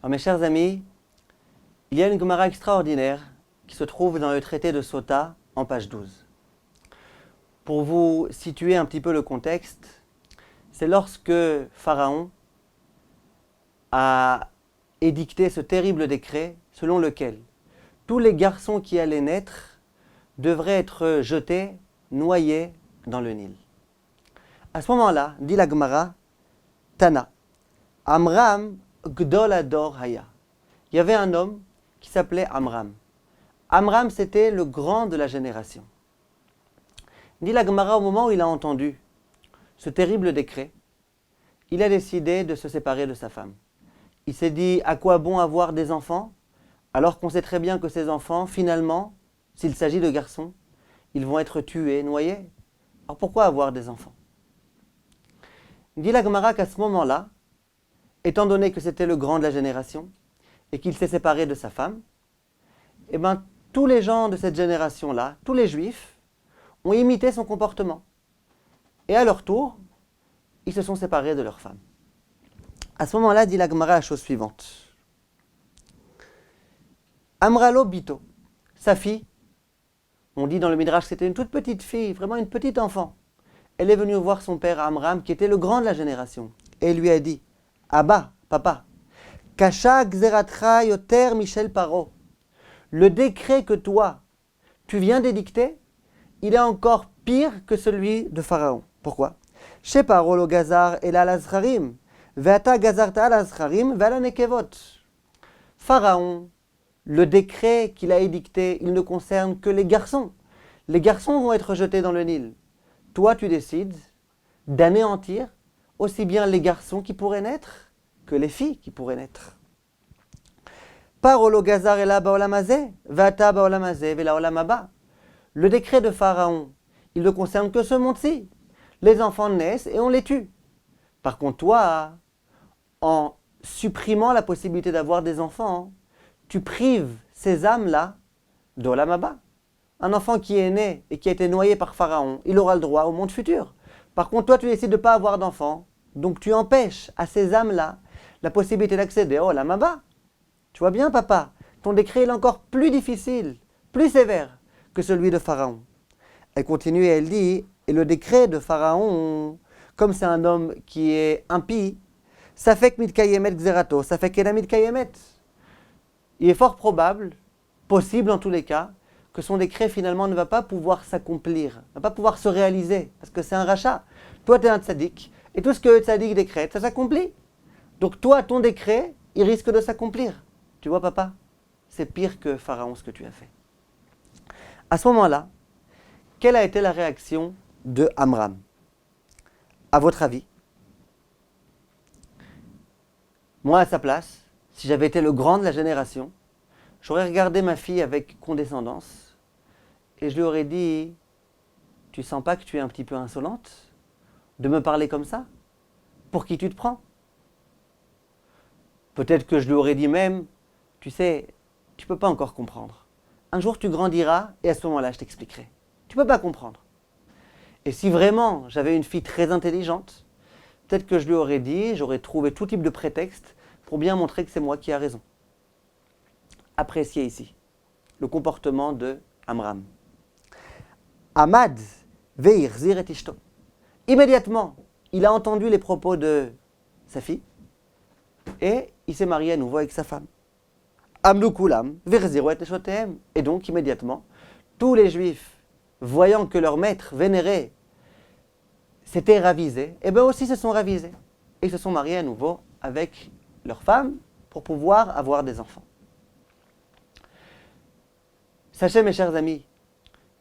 Alors, mes chers amis, il y a une Gemara extraordinaire qui se trouve dans le traité de Sota en page 12. Pour vous situer un petit peu le contexte, c'est lorsque Pharaon a édicté ce terrible décret selon lequel tous les garçons qui allaient naître devraient être jetés, noyés dans le Nil. À ce moment-là, dit la Gemara, Tana, Amram Gdol Ador Haya. Il y avait un homme qui s'appelait Amram. Amram, c'était le grand de la génération. Dit la Gemara, au moment où il a entendu ce terrible décret, il a décidé de se séparer de sa femme. Il s'est dit, à quoi bon avoir des enfants, alors qu'on sait très bien que ces enfants, finalement, s'il s'agit de garçons, ils vont être tués, noyés. Alors pourquoi avoir des enfants? Dit la Gemara qu'à ce moment-là, étant donné que c'était le grand de la génération et qu'il s'est séparé de sa femme, eh bien, tous les gens de cette génération-là, tous les juifs, ont imité son comportement. Et à leur tour, ils se sont séparés de leur femme. À ce moment-là, dit la Gemara la chose suivante. Amralo Bito, sa fille, on dit dans le Midrash que c'était une toute petite fille, vraiment une petite enfant. Elle est venue voir son père Amram, qui était le grand de la génération, et lui a dit, Abba, papa, Kasha Gzeratra Yoter Michel Paro, le décret que toi, tu viens d'édicter, il est encore pire que celui de Pharaon. Pourquoi? Chez Paro lo Gazar el al-Azcharim, ve'ata Gazarta al-Azcharim ve'ala nekevot. Pharaon, le décret qu'il a édicté, il ne concerne que les garçons. Les garçons vont être jetés dans le Nil. Toi, tu décides d'anéantir aussi bien les garçons qui pourraient naître que les filles qui pourraient naître. Parolo gazar ela baolamazé, vata baolamazé, vela olamaba. Le décret de Pharaon, il ne concerne que ce monde-ci. Les enfants naissent et on les tue. Par contre, toi, en supprimant la possibilité d'avoir des enfants, tu prives ces âmes-là d'olamaba. Un enfant qui est né et qui a été noyé par Pharaon, il aura le droit au monde futur. Par contre, toi, tu décides de ne pas avoir d'enfant, donc tu empêches à ces âmes-là la possibilité d'accéder au Olam Haba. Tu vois bien, papa, ton décret est encore plus difficile, plus sévère que celui de Pharaon. Elle continue et elle dit, et le décret de Pharaon, comme c'est un homme qui est impie, ça fait que mitkayemet xerato, ça fait qu'enamit kayemet. Il est fort probable, possible en tous les cas, que son décret finalement ne va pas pouvoir s'accomplir, ne va pas pouvoir se réaliser, parce que c'est un rachat. Toi, tu es un tzaddik, et tout ce que le tzaddik décrète, ça s'accomplit. Donc toi, ton décret, il risque de s'accomplir. Tu vois, papa, c'est pire que Pharaon ce que tu as fait. À ce moment-là, quelle a été la réaction de Amram? À votre avis? Moi, à sa place, si j'avais été le grand de la génération, j'aurais regardé ma fille avec condescendance et je lui aurais dit, tu sens pas que tu es un petit peu insolente de me parler comme ça? Pour qui tu te prends? Peut-être que je lui aurais dit même, tu sais, tu peux pas encore comprendre. Un jour tu grandiras et à ce moment-là je t'expliquerai. Tu peux pas comprendre. Et si vraiment j'avais une fille très intelligente, peut-être que je lui aurais dit, j'aurais trouvé tout type de prétexte pour bien montrer que c'est moi qui ai raison. Appréciez ici le comportement de Amram. Amad veir zir et ishto. Immédiatement, il a entendu les propos de sa fille et il s'est marié à nouveau avec sa femme. Amnu kulam veir zir et ishotehem. Et donc, immédiatement, tous les juifs, voyant que leur maître vénéré s'était ravisé, et bien aussi se sont ravisés. Et ils se sont mariés à nouveau avec leur femme pour pouvoir avoir des enfants. Sachez, mes chers amis,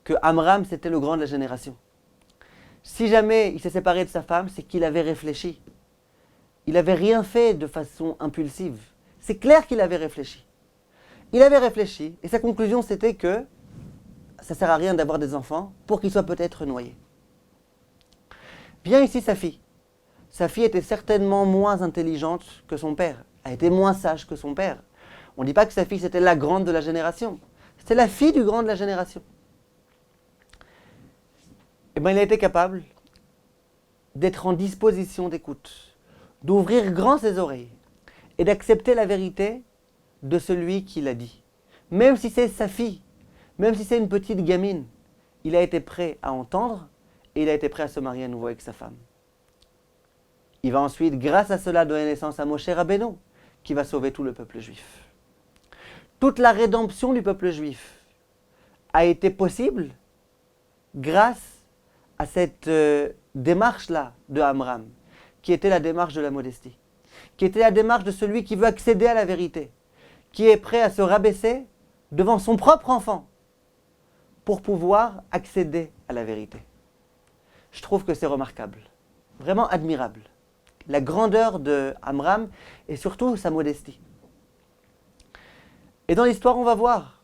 que Amram, c'était le grand de la génération. Si jamais il s'est séparé de sa femme, c'est qu'il avait réfléchi. Il n'avait rien fait de façon impulsive. C'est clair qu'il avait réfléchi. Il avait réfléchi, et sa conclusion, c'était que ça ne sert à rien d'avoir des enfants pour qu'ils soient peut-être noyés. Bien ici, sa fille. Sa fille était certainement moins intelligente que son père. Elle était moins sage que son père. On ne dit pas que sa fille, c'était la grande de la génération. C'était la fille du grand de la génération. Eh bien, il a été capable d'être en disposition d'écoute, d'ouvrir grand ses oreilles et d'accepter la vérité de celui qui l'a dit. Même si c'est sa fille, même si c'est une petite gamine, il a été prêt à entendre et il a été prêt à se marier à nouveau avec sa femme. Il va ensuite, grâce à cela, donner naissance à Moshe Rabbeinu, qui va sauver tout le peuple juif. Toute la rédemption du peuple juif a été possible grâce à cette démarche-là de Amram, qui était la démarche de la modestie, qui était la démarche de celui qui veut accéder à la vérité, qui est prêt à se rabaisser devant son propre enfant pour pouvoir accéder à la vérité. Je trouve que c'est remarquable, vraiment admirable. La grandeur de Amram et surtout sa modestie. Et dans l'histoire, on va voir